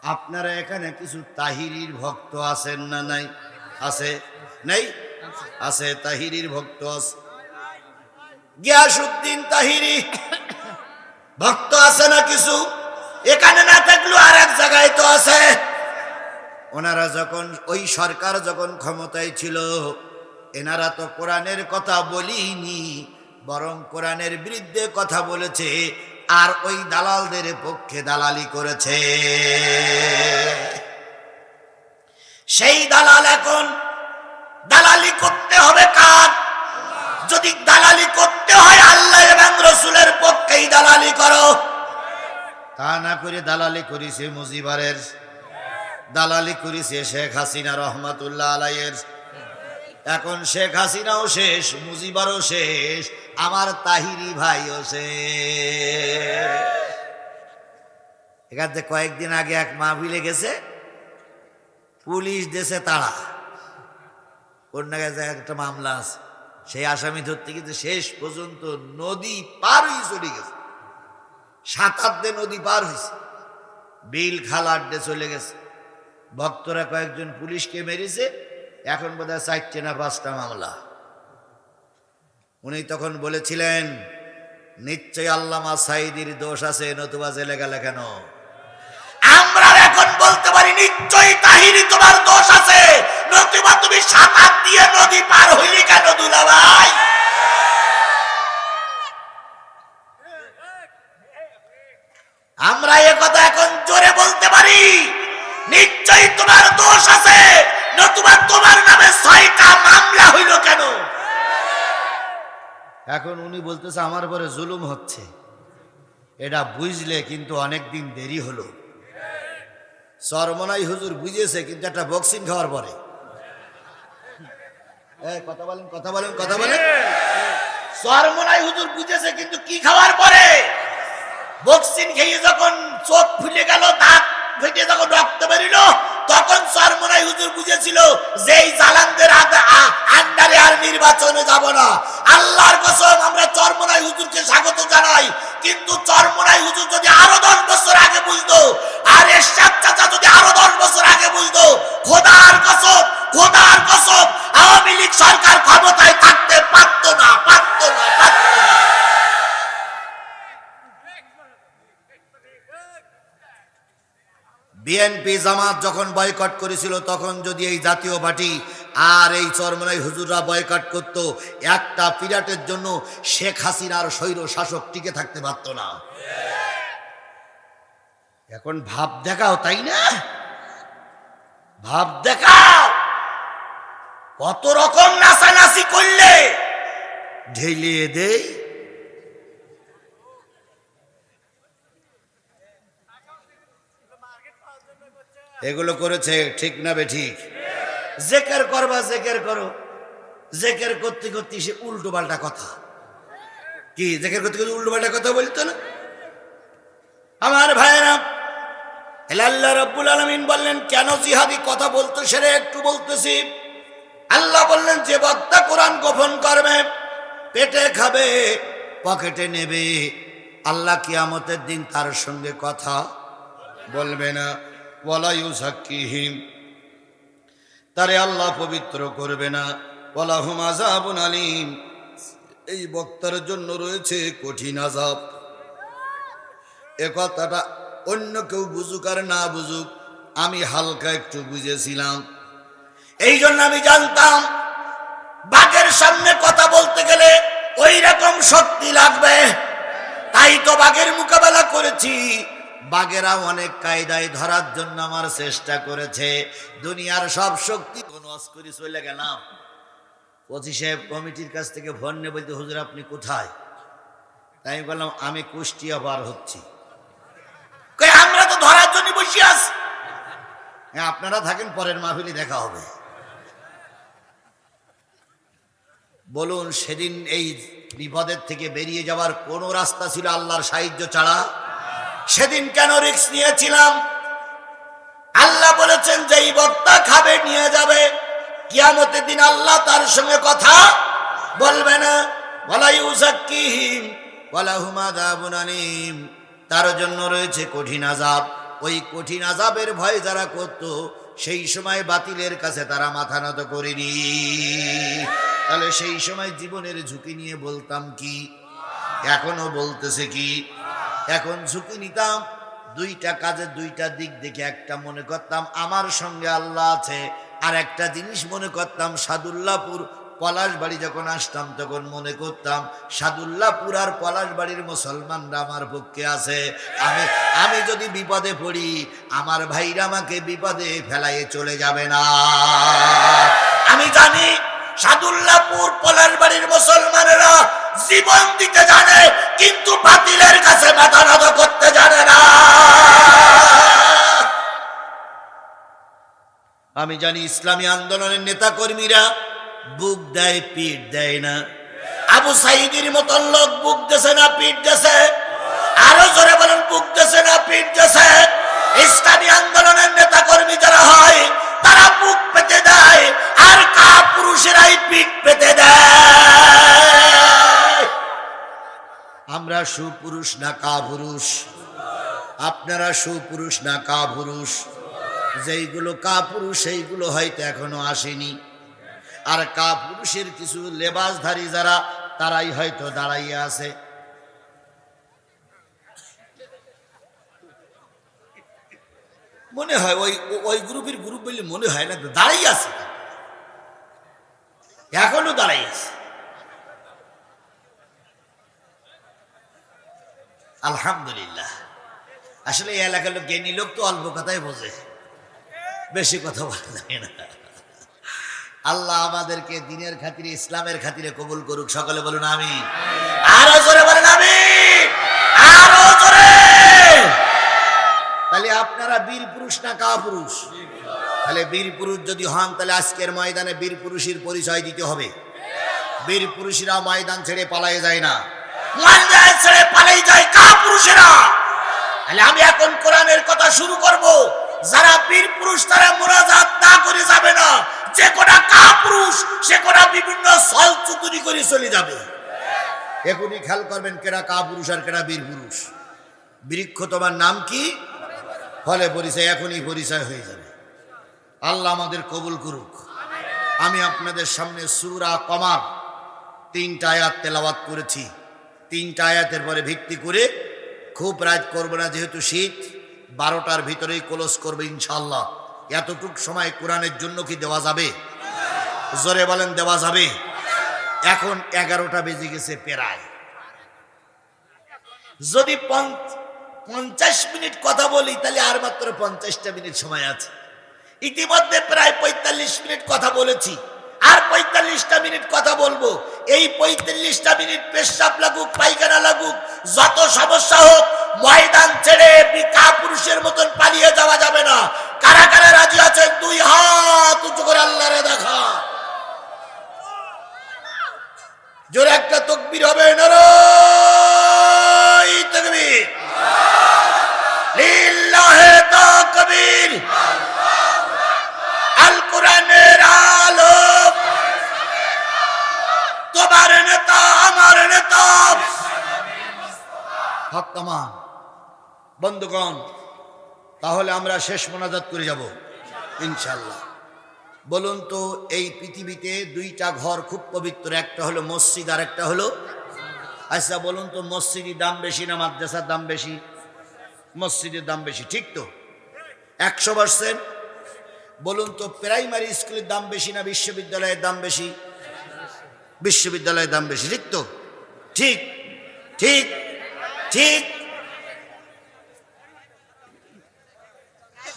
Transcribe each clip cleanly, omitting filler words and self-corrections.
আপনারা এখানে কিছু তাহিরির ভক্ত আছেন না নাই? আছে? নেই? আছে, তাহিরির ভক্ত আছে। গিয়াসউদ্দিন তাহিরি ভক্ত আছে না কিছু? এখানে না থাকলেও আর এক জায়গায় তো আছে। ওনারা যখন ওই সরকার যখন ক্ষমতায় ছিল, এনারা তো কোরআনের কথা বলিনি, বরং কোরআনের বিরুদ্ধে কথা বলেছে আর ওই দালালদের পক্ষে দালালি করেছে। সেই দালাল এখন দালালি করতে হবে কার? যদি দালালি করতে হয় আল্লাহ এবং রসুলের পক্ষেই দালালি করো। তা না করে দালালি করেছে মুজিবারের, দালালি করেছে শেখ হাসিনা রহমাতুল্লাহ আলাইয়ের। এখন শেখ হাসিনাও শেষ, মুজিবারও শেষ, আমার তাহিরি ভাইও শেষ। এখান থেকে কয়েকদিন আগে এক মাহফিলে গেছে, পুলিশ দেশে তাড়া, অন্য জায়গায় একটা মামলা আছে, সেই আসামি ধরতে কিন্তু শেষ পর্যন্ত নদী পার হয়ে চলে গেছে, 7-8 দিন নদী পার হয়েছে, বিল খাল আড্ডে চলে গেছে। ভক্তরা কয়েকজন পুলিশকে মেরেছে, এখন বোধহয় 4টা না 5টা মামলা। উনি তখন বলেছিলেন নিশ্চয়ই আল্লামা সাঈদীর দোষ আছে, নতুবা জেলে গেলে কেন? আমরা এখন বলতে পারি নিশ্চয়ই তাহিরি তোমার দোষ আছে, নতুবা তুমি 7-8 দিয়ে নদী পার হইলি কেন দুলাভাই? আমরা এ কথা এখন জোরে বলতে পারি, নিশ্চয়ই তোমার দোষ আছে, নতুবা তোমার নামে 6টা মামলা হইল কেন? এখন উনি বলতেছে আমার পরে জুলুম হচ্ছে। এটা বুঝলে কিন্তু অনেকদিন দেরি হলো। চরমনাই হুজুর বুঝেছে, কিন্তু একটা বক্সিং খাওয়ার পরে। কথা বলেন, কথা বলেন, কথা বলেন। চরমনাই হুজুর বুঝেছে, কিন্তু কি খাওয়ার পরে? বক্সিং খেয়ে যখন চোখ ফুলে গেল, দাঁত ফেটে যখন রক্ত বেরিল, তখন চরমনাই হুজুর বুঝেছিল যে এই জালানদের আন্ডারে আর নির্বাচনে যাব না। আল্লাহর কসম আমরা চরমনাই হুজুরকে স্বাগত জানাই, কিন্তু চরমনাই হুজুর যদি আরো 10 বছর আগে বুঝতো, আর এরশাদ চাচা যদি আরো 10 বছর আগে বুঝতো, খোদার কসম, খোদার কসম আওয়ামী লীগ সরকার ক্ষমতায় থাকতে পারতো না, পারতো না, পারতো না। বিএনপি জামাত যখন বয়কট করেছিল, তখন যদি এই জাতীয় পার্টি আর এই চরমনাই হুজুররা বয়কট করত, একটা পিরিয়ডের জন্য শেখ হাসিনার স্বৈর শাসক টিকে থাকতে পারত না। এখন ভাব দেখাও, তাই না? ভাব দেখাও, কত রকম নাচানাচি করলে ঢেলিয়ে দেই। এগুলো করেছে ঠিক না বেঠিক? জেকের করবা, জেকের করো, জেকের করতে করতে সে উল্টো পাল্টা কথা। কি জেকের করতে করতে উল্টো পাল্টা কথা বলতো না? আমার ভাইয়েরা, আল্লাহ রাব্বুল আলামিন বললেন কেন জিহাদি কথা বলতো সেটা একটু বলতেছি। আল্লাহ বললেন যে বক্তা কোরআন গোপন করবে, পেটে খাবে, পকেটে নেবে, আল্লাহ কিয়ামতের দিন তার সঙ্গে কথা বলবে না। ওয়ালা ইউযাক্কিহিম, তারে আল্লাহ পবিত্র করবে না। ওয়ালাহুম আযাবুন আলীম, এই বক্তার জন্য রয়েছে কঠিন আযাব। এ কথাটা অন্য কেউ বুঝুক আর না বুঝুক, আমি হালকা একটু বুঝেছিলাম। এই জন্য আমি জানতাম বাঘের সামনে কথা বলতে গেলে ওই রকম শক্তি লাগবে, তাই তো বাঘের মোকাবেলা করেছি। বাঘেরা অনেক কায়দায় ধরার জন্য আমার চেষ্টা করেছে, দুনিয়ার সব শক্তি নষ্ট করে চলে গেলাম। ওসি সাহেব কমিটির কাছ থেকে ফোন নিয়ে বলতে, হুজুর আপনি কোথায়? তাই আমি বললাম আমি কুষ্টিয়া পার হচ্ছি। আমরা তো ধরার জন্য বসে আছি। হ্যাঁ, আপনারা থাকেন, পরের মাহফিলে দেখা হবে। বলুন সেদিন এই বিপদের থেকে বেরিয়ে যাওয়ার কোন রাস্তা ছিল আল্লাহর সাহায্য ছাড়া? সেদিন কেন রিস্ক নিয়েছিলাম? আল্লাহ বলেছেন যে এই বক্তা খাবে নিয়ে যাবে, কিয়ামতের দিন আল্লাহ তার সঙ্গে কথা বলবে না। ওয়ালা ইউযাক্কিহিম ওয়ালাহুম আযাবুন আলীম, তার জন্য রয়েছে কঠিন আযাব। ওই কঠিন আযাবের ভয় যারা করত সেই সময় বাতিলের কাছে তারা মাথা নত করেনি। তাহলে সেই সময় জীবনের ঝুঁকি নিয়ে বলতাম কি, এখনো বলতেছে কি? এখন ঝুঁকি নিতাম দুইটা কাজের দুইটা দিক দেখে। একটা মনে করতাম আমার সঙ্গে আল্লাহ আছে, আর একটা জিনিস মনে করতাম সাদুল্লাহপুর পলাশবাড়ি যখন আসতাম তখন মনে করতাম সাদুল্লাহপুর আর পলাশবাড়ির মুসলমানরা আমার পক্ষে আছে। আমি যদি বিপদে পড়ি আমার ভাইরা আমাকে বিপদে ফেলাইয়ে চলে যাবে না। আমি জানি সাদুল্লাহপুর পলাশবাড়ির মুসলমানেরা জীবন দিতে জানে, কিন্তু বাতিলের কাছে মাথা নত করতে জানে না। আমি জানি ইসলামী আন্দোলনের নেতা কর্মীরা বুক দেয়, পিঠ দেয় না। আবু সাইদের মতন লোক বুক দেছে না পিঠ দেছে? আরো জোরে বলেন, বুক দেছে না পিঠ দেছে? ইসলামী আন্দোলনের নেতা কর্মী যারা হয় তারা বুক পেতে দেয়, আর কাপুরুষেরাই পিঠ পেতে দেয়। আমরা সুপুরুষ না কাপুরুষ? আপনারা সুপুরুষ না কাপুরুষ? যেইগুলো কাপুরুষ সেইগুলো হয়তো এখনো আসেনি, আর কাপুরুষের কিছু লেবাসধারী যারা তারাই হয়তো দাঁড়াইয়া আছে। মনে হয় ওই গ্রুপের গ্রুপ বলে মনে হয় না, দাঁড়াই আছে, এখনো দাঁড়াই আছে। আলহামদুলিল্লাহ। আসলে এই এলাকার লোক, জ্ঞানী লোক তো অল্প কথাই বোঝে, বেশি কথা বলে না। আল্লাহ আমাদেরকে দিনের খাতিরে, ইসলামের খাতিরে কবুল করুক। সকলে বলুন আমিন। আরো জোরে বলেন আমিন, আরো জোরে। তাহলে আপনারা বীর পুরুষ না কাপুরুষ? তাহলে বীর পুরুষ যদি হন তাহলে আজকের ময়দানে বীর পুরুষের পরিচয় দিতে হবে। বীর পুরুষেরা ময়দান ছেড়ে পালাই যায় না, ময়দান ছেড়ে পালাই যায় কাপুরুষেরা। তাহলে আমি এখন কোরআনের কথা শুরু করব। যারা বীর পুরুষ তারা মুনাজাত না করে যাবে না। যে কোটা কাপুরুষ সে কোটা বিভিন্ন ছল চতুরি করে চলে যাবে। এখনই খেয়াল করবেন কেডা কাপুরুষ আর কেডা বীর পুরুষ। বৃক্ষ তোমার নাম কি? ফলে পরিচয়, এখনই পরিচয় হয়ে যাবে। আল্লাহ আমাদের কবুল করুক। আমি আপনাদের সামনে সূরা কমার 3টা আয়াত তেলাওয়াত করেছি। 3টা আয়াতের পরে ভিত্তি করে খুব রাত করব না, যেহেতু শীত। 12টার ভিতরেই ক্লোজ করবে ইনশাআল্লাহ। এতটুক সময় কোরআনের জন্য কি দেওয়া যাবে? জোরে বলেন, দেওয়া যাবে? এখন 11টা বেজে গেছে প্রায়। যদি 50 মিনিট কথা বলি তাহলে আর মাত্র 50টা মিনিট সময় আছে। ইতিমধ্যে প্রায় 45 মিনিট কথা বলেছি, আর 45টা মিনিট কথা বলবো। এই 45টা মিনিট পেশাব লাগুক, পায়খানা লাগুক, যত সমস্যা হোক, ময়দান ছেড়ে কাপুরুষের মতন পালিয়ে যাওয়া যাবে না। কারা কারা রাজি আছেন? 2 হাত উঁচু করে আল্লাহরে দেখা। জোরে একটা তাকবীর হবে। নারায়ে তাকবীর, লিল্লাহি তাকবীর। আল কোরআনের আলো, তোমার নেতা আমার নেতা। হক তামাম। বন্ধুগণ, তাহলে আমরা শেষ মোনাজাত করে যাব ইনশাআল্লাহ। বলুন তো, এই পৃথিবীতে 2টা ঘর খুব পবিত্র, একটা হলো মসজিদ আর একটা হলো, আচ্ছা বলুন তো, মসজিদের দাম বেশি না মাদ্রাসার দাম বেশি? মসজিদের দাম বেশি, ঠিক তো? 100%। বলুন তো, প্রাইমারি স্কুলের দাম বেশি না বিশ্ববিদ্যালয়ের দাম বেশি? বিশ্ববিদ্যালয়ের দাম বেশি, ঠিক তো? ঠিক ঠিক ঠিক।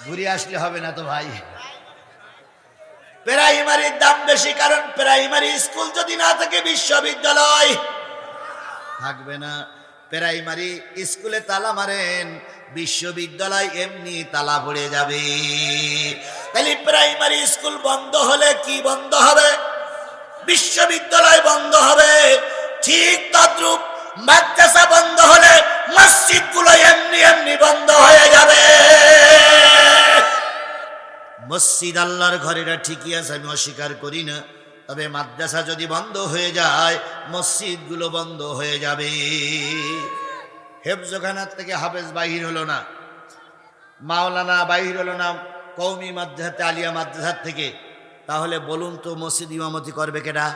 ঘুরে আসলে হবে না তো ভাই। প্রাইমারির দাম বেশি, কারণ প্রাইমারি স্কুল যদি না থাকে বিশ্ববিদ্যালয় থাকবে না। প্রাইমারি স্কুলে তালা মারেন, বিশ্ববিদ্যালয় এমনি তালা পড়ে যাবে। তাহলে প্রাইমারি স্কুল বন্ধ হলে কি বন্ধ হবে? বিশ্ববিদ্যালয় বন্ধ হবে। ঠিক তদ্রূপ মাদ্রাসা বন্ধ হলে মসজিদগুলো এমনি এমনি বন্ধ হয়ে যাবে। মসজিদ আল্লাহর ঘরেরা ঠিকই আছে, আমি অস্বীকার করি না। তবে মাদ্রাসা যদি বন্ধ হয়ে যায় মসজিদগুলো বন্ধ হয়ে যাবে। হেফজখানার থেকে হাফেজ বাহির হলো না, মাওলানা বাইর হলো না কওমি মাদ্রাসাতে আলিয়া মাদ্রাসার থেকে, তাহলে বলুন তো মসজিদ ইমামতি করবে কেডা?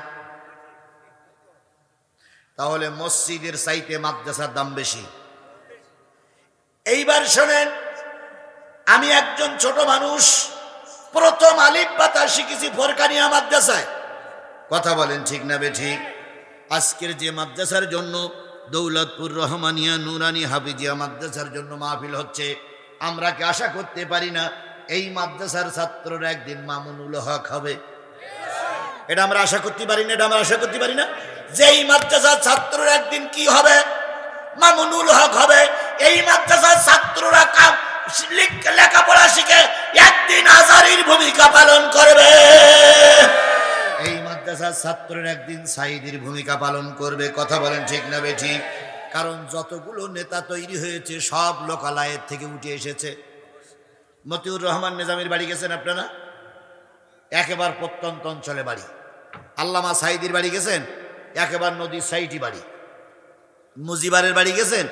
তাহলে মসজিদের চাইতে মাদ্রাসার দাম বেশি। এইবার শোনেন, আমি একজন ছোট মানুষ, প্রথম আলিফ বাতা শিখেছি ফরকানিয়া মাদ্রাসায়। কথা বলেন ঠিক না বেঠিক? আজকের যে মাদ্রাসার জন্য দৌলতপুর রহমানিয়া নুরানি হাফিজিয়া মাদ্রাসার জন্য মাহফিল হচ্ছে, আমরা কি আশা করতে পারি না এই মাদ্রাসার ছাত্ররা একদিন মামুনুল হক হবে? এটা আমরা আশা করতে পারি না? এটা আমরা আশা করতে পারি না যে এই মাদ্রাসার ছাত্ররা একদিন কি হবে? মামুনুল হক হবে। এই মাদ্রাসার ছাত্ররা লেখাপড়া শিখে একদিন আজারির ভূমিকা পালন করবে। এই মাদ্রাসার ছাত্ররা একদিন সাইদির ভূমিকা পালন করবে। কথা বলেন ঠিক না বেঠিক? কারণ যতগুলো নেতা তৈরি হয়েছে সব লোকালয়ের থেকে উঠে এসেছে। মতিউর রহমান নিজামীর বাড়ি গেছেন আপনারা? একেবারে প্রত্যন্ত অঞ্চলে বাড়ি। আল্লামা সাইদির বাড়ি গেছেন? একেবারে নদীর সাইডি বাড়ি। মুজিবারের বাড়ি গেছেন?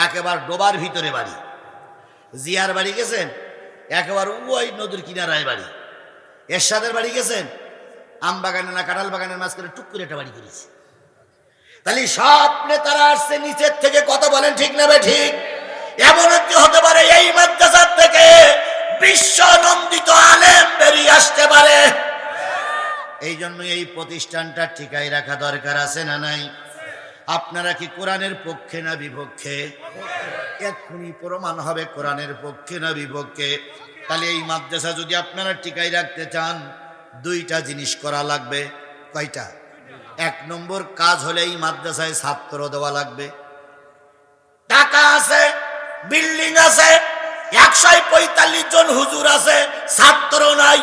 একেবারে ডোবার ভিতরে বাড়ি। জিয়ার বাড়ি গেছেন? একেবারে ওই নদীর কিনারায় বাড়ি। এরশাদের বাড়ি গেছেন? আম বাগানে না কাঁঠাল বাগানের মাঝখানে টুক করে একটা বাড়ি করেছে। তাহলে সব নেতারা আসছে নিচের থেকে। কথা বলেন ঠিক না ঠিক? এমন একটি হতে পারে এই মাদ্রাসার থেকে বিশ্ব নন্দিত আলেম বেরিয়ে আসতে পারে। এই জন্য এই প্রতিষ্ঠানটা টিকাই রাখা দরকার আছে না নাই? আপনারা কি কোরআনের পক্ষে না বিপক্ষে? এক্ষুনি প্রমাণ হবে কোরআনের পক্ষে না বিপক্ষে। তাহলে এই মাদ্রাসা যদি আপনারা টিকাই রাখতে চান, দুইটা জিনিস করা লাগবে। কয়টা? এক নম্বর কাজ হলে এই মাদ্রাসায় ছাত্র দেওয়া লাগবে। টাকা আছে, বিল্ডিং আছে, 145 জন হুজুর আছে, ছাত্র নাই।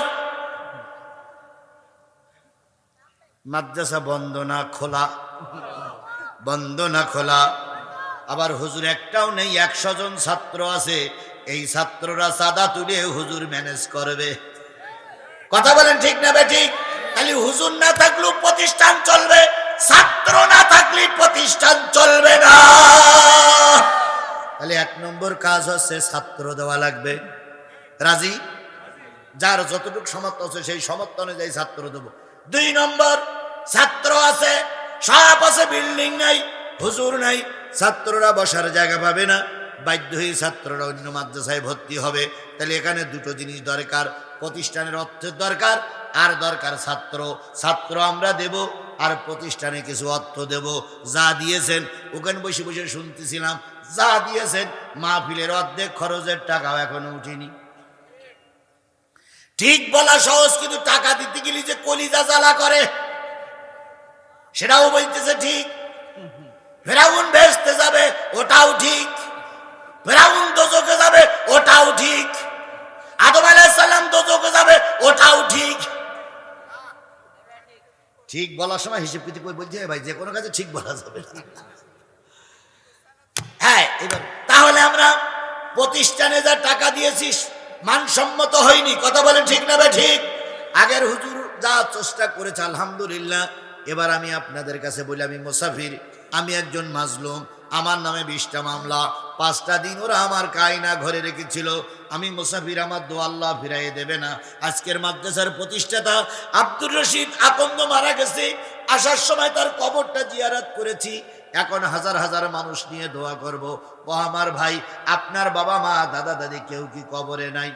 মাদ্রাসা বন্ধ না খোলা? বন্ধ না খোলা? আবার হুজুর একটাও নেই, 100 জন ছাত্র আছে। এই ছাত্ররা চাঁদা তুলে হুজুর ম্যানেজ করবে। কথা বলেন ঠিক না বেঠিক? তাহলে হুজুর না থাকলেও প্রতিষ্ঠান চলবে, ছাত্র না থাকলে প্রতিষ্ঠান চলবে না। তাহলে এক নম্বর কাজ হচ্ছে ছাত্র দেওয়া লাগবে। রাজি? যার যতটুকু সামর্থ্য আছে সেই সামর্থ্য অনুযায়ী ছাত্র দেবো। 2 নম্বর, ছাত্র আছে, সব আছে, বিল্ডিং নাই, হুজুর নাই, ছাত্ররা বসার জায়গা পাবে না, বাধ্য হয়ে ছাত্ররা অন্য মাদ্রাসায় ভর্তি হবে। তাহলে এখানে দুটো জিনিস দরকার, প্রতিষ্ঠানের অর্থের দরকার, আর দরকার ছাত্র। ছাত্র আমরা দেব আর প্রতিষ্ঠানে কিছু অর্থ দেব। যা দিয়েছেন, ওখানে বসে বসে শুনতেছিলাম, যা দিয়েছেন মাহফিলের অর্ধেক খরচের টাকাও এখনো উঠেনি। ঠিক বলা সহজ, কিন্তু টাকা দিতে গেলে যে কলিজা জ্বালা করে সেটাও বলতেছে ঠিক। ফেরাউন ভেস্তে যাবে, ওটাও ঠিক। ফেরাউন দোজখে যাবে, ওটাও ঠিক। আদম আলাইহিস সালাম দোজখে যাবে, ওটাও ঠিক। ঠিক বলার সময় হিসেব কিন্তু বলতে হয় ভাই, যে কোনো কাজে ঠিক বলা যাবে না। হ্যাঁ, এবার তাহলে আমরা প্রতিষ্ঠানে যা টাকা দিয়েছিস মানসম্মত হয়নি। কথা বলেন ঠিক না ভাই ঠিক? আগের হুজুর যা চেষ্টা করেছে আলহামদুলিল্লাহ। এবার আমি আপনাদের কাছে বলি, আমি মুসাফির, আমি একজন মাজলুম, আমার নামে 20টা মামলা, 5টা দিন ওরা আমার কায়না ঘরে রেখেছিল। আমি মুসাফির, আমার দোয়া আল্লাহ ফিরাইয়ে দেবে না। আজকের মাদ্রাসার প্রতিষ্ঠাতা আব্দুর রশিদ আকন্দ মারা গেছে, আসার সময় তার কবরটা জিয়ারত করেছি। এখন হাজার হাজার মানুষ নিয়ে দোয়া করব। ও আমার ভাই, আপনার বাবা মা দাদা দাদি কেউ কি কবরে নাই?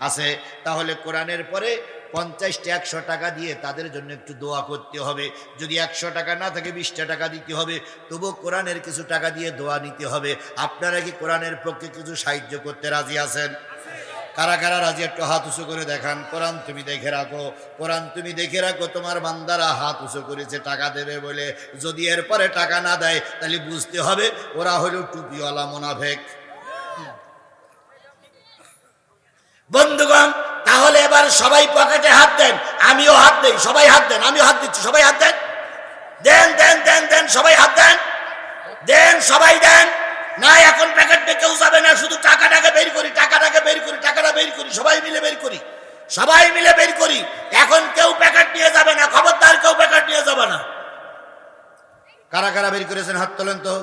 আছে। তাহলে কোরআনের পরে 50-100 টাকা দিয়ে তাদের জন্য একটু দোয়া করতে হবে। যদি 100 টাকা না থাকে 20টা টাকা দিতে হবে, তবু কোরআনের কিছু টাকা দিয়ে দোয়া নিতে হবে। আপনারা কি কোরআনের পক্ষে কিছু সাহায্য করতে রাজি আছেন? কারা কারা রাজি? একটু হাত উঁচু করে দেখান। কোরআন তুমি দেখে রাখো, কোরআন তুমি দেখে রাখো। তোমার বান্দারা হাত উঁচু করেছে টাকা দেবে বলে। যদি এরপরে টাকা না দেয় তাহলে বুঝতে হবে ওরা হলো টুপিওয়ালা মুনাফিক। বন্ধুগণ, তাহলে এবার সবাই পকেটে হাত দেন, আমিও হাত দেই, সবাই হাত দেন, আমিও হাত দিচ্ছি, সবাই হাত দেন। দেন দেন দেন দেন, সবাই হাত দেন, দেন, সবাই দেন। না, এখন প্যাকেট নিয়ে কেউ যাবে না, শুধু টাকাটাকে বের করি, টাকাটাকে বের করি, টাকাটা বের করি, সবাই মিলে বের করি, সবাই মিলে বের করি। এখন কেউ প্যাকেট নিয়ে যাবে না, খবরদার কেউ প্যাকেট নিয়ে যাবে না। কারা কারা বের করেছেন হাত তোলেন তো।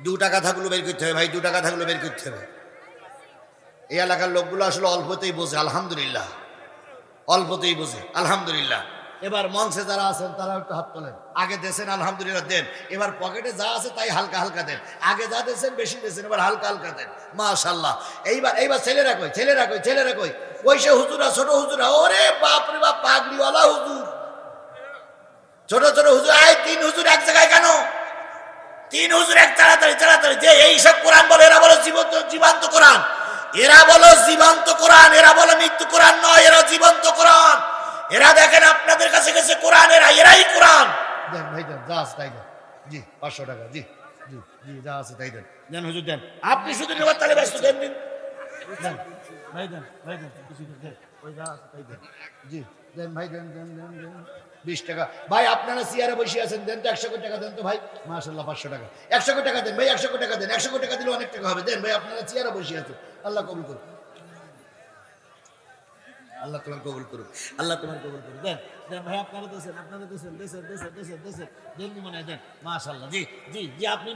2 টাকা থাকলেও বের করতে হবে ভাই, 2 টাকা থাকলেও বের করতে হবে। এই এলাকার লোকগুলো আসলে অল্পতেই বোঝে, আলহামদুলিল্লাহ, অল্পতেই বোঝে, আলহামদুলিল্লাহ। এবার মঞ্চে যারা আছেন তারা একটু হাত তোলেন। আগে দেন আলহামদুলিল্লাহ দেন, এবার পকেটে যা আছে তাই হালকা হালকা দেন। আগে যা দিয়েছেন বেশি দিয়েছেন, এবার হালকা হালকা দেন। মাশাআল্লাহ। এইবার ছেলেরা কই, ছেলেরা কই? ওই সে হুজুরা, ছোট হুজুরা, ওরে বাপ রে বাপ, পাগড়িওয়ালা হুজুর, ছোট ছোট হুজুর। আয়, 3 হুজুর এক জায়গায় কেন? 3 হুজুর এক, তাড়াতাড়ি যে এইসব কোরআন বলে, এরা বলো জীবন্ত কোরআন, এরা বলো জীবন্ত কোরআন, এরা বলো মৃত্যু কোরআন নয়, এরা জীবন্ত কোরআন। এরা দেখেন আপনাদের কাছে গেছে কোরআন, এরাই কোরআন। দেন ভাই দেন, যা আছে তাই দেন। জি 500 টাকা, জি জি জি, যা আছে তাই দেন। দেন হুজুর দেন, আপনি শুধু নেবার তালে ব্যস্ত, দেন দিন, দেন ভাই দেন, কিছু দেন, ওই যা আছে তাই দেন। জি দেন ভাই, দেন 20 টাকা। ভাই আপনারা চেয়ারে বসে আছেন, দেন তো 100 টাকা দেন তো ভাই। মাশাআল্লাহ, 500 টাকা, 100 টাকা দেন ভাই, 100 টাকা দেন। 100 টাকা দিলে অনেক টাকা হবে। দেন ভাই, আপনারা চেয়ারে বসে আছেন। আল্লাহ কবুল করুন, আল্লাহ তোমার কবুল করুন, আল্লাহ তোমার কবুল করুন। দেন দেন ভাই, আপনারা দেন, দেন মনে হয়, দেন। মাশাআল্লাহ, জি জি জি, আপনি